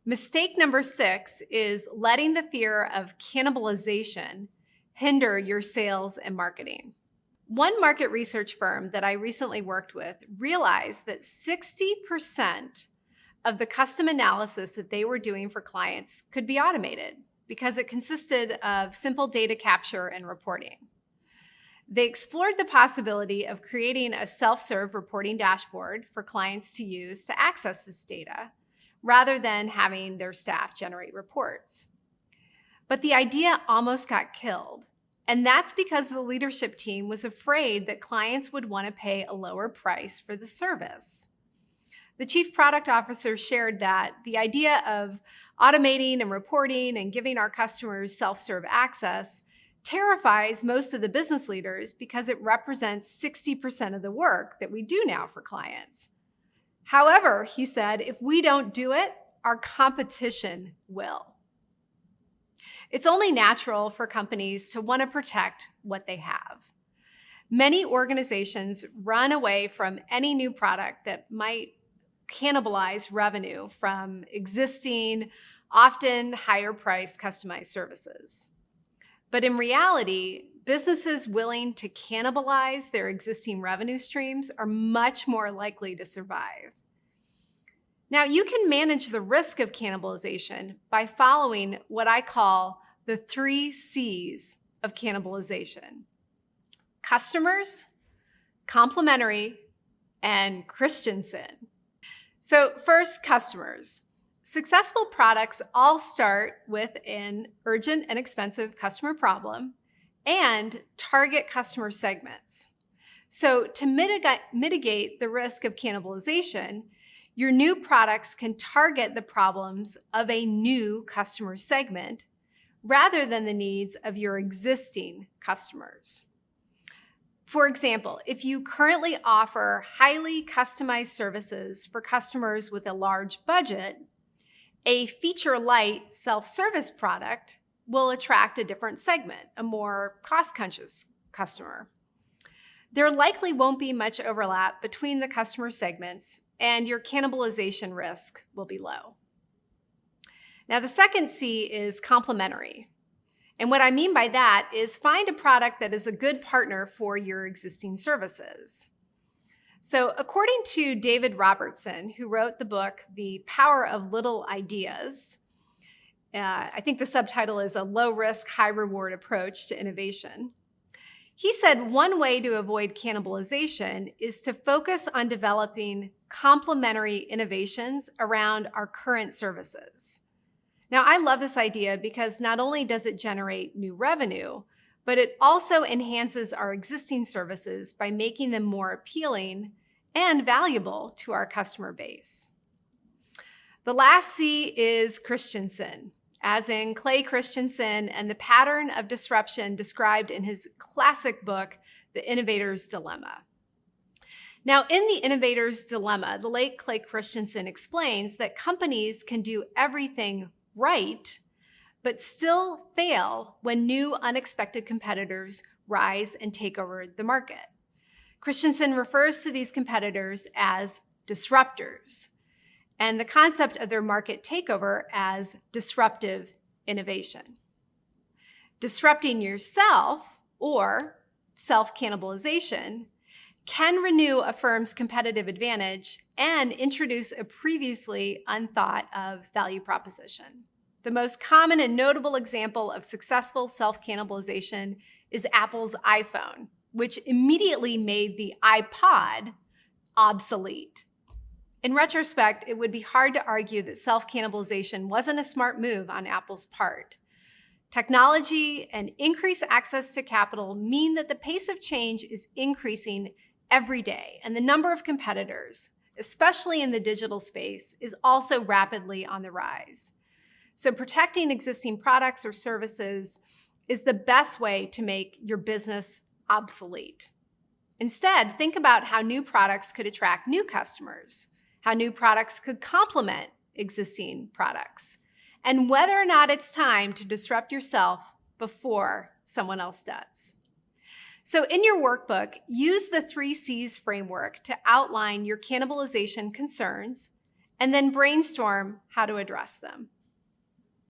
Mistake number 6 is letting the fear of cannibalization hinder your sales and marketing. One market research firm that I recently worked with realized that 60% of the custom analysis that they were doing for clients could be automated because it consisted of simple data capture and reporting. They explored the possibility of creating a self-serve reporting dashboard for clients to use to access this data, rather than having their staff generate reports. But the idea almost got killed, and that's because the leadership team was afraid that clients would want to pay a lower price for the service. The chief product officer shared that the idea of automating and reporting and giving our customers self-serve access terrifies most of the business leaders because it represents 60% of the work that we do now for clients. However, he said, if we don't do it, our competition will. It's only natural for companies to want to protect what they have. Many organizations run away from any new product that might cannibalize revenue from existing, often higher priced customized services. But in reality, businesses willing to cannibalize their existing revenue streams are much more likely to survive. Now, you can manage the risk of cannibalization by following what I call the 3 C's of cannibalization: customers, complementary, and Christensen. So first, customers. Successful products all start with an urgent and expensive customer problem and target customer segments. So to mitigate the risk of cannibalization, your new products can target the problems of a new customer segment rather than the needs of your existing customers. For example, if you currently offer highly customized services for customers with a large budget, a feature-light self-service product will attract a different segment, a more cost-conscious customer. There likely won't be much overlap between the customer segments, and your cannibalization risk will be low. Now, the second C is complementary. And what I mean by that is find a product that is a good partner for your existing services. So according to David Robertson, who wrote the book, The Power of Little Ideas, I think the subtitle is A Low-Risk, High-Reward Approach to Innovation. He said one way to avoid cannibalization is to focus on developing complementary innovations around our current services. Now, I love this idea because not only does it generate new revenue, but it also enhances our existing services by making them more appealing and valuable to our customer base. The last C is Christensen, as in Clay Christensen and the pattern of disruption described in his classic book, The Innovator's Dilemma. Now, in The Innovator's Dilemma, the late Clay Christensen explains that companies can do everything right, but still fail when new unexpected competitors rise and take over the market. Christensen refers to these competitors as disruptors, and the concept of their market takeover as disruptive innovation. Disrupting yourself, or self-cannibalization, can renew a firm's competitive advantage and introduce a previously unthought of value proposition. The most common and notable example of successful self-cannibalization is Apple's iPhone, which immediately made the iPod obsolete. In retrospect, it would be hard to argue that self-cannibalization wasn't a smart move on Apple's part. Technology and increased access to capital mean that the pace of change is increasing every day, and the number of competitors, especially in the digital space, is also rapidly on the rise. So protecting existing products or services is the best way to make your business obsolete. Instead, think about how new products could attract new customers, how new products could complement existing products, and whether or not it's time to disrupt yourself before someone else does. So in your workbook, use the 3 C's framework to outline your cannibalization concerns and then brainstorm how to address them.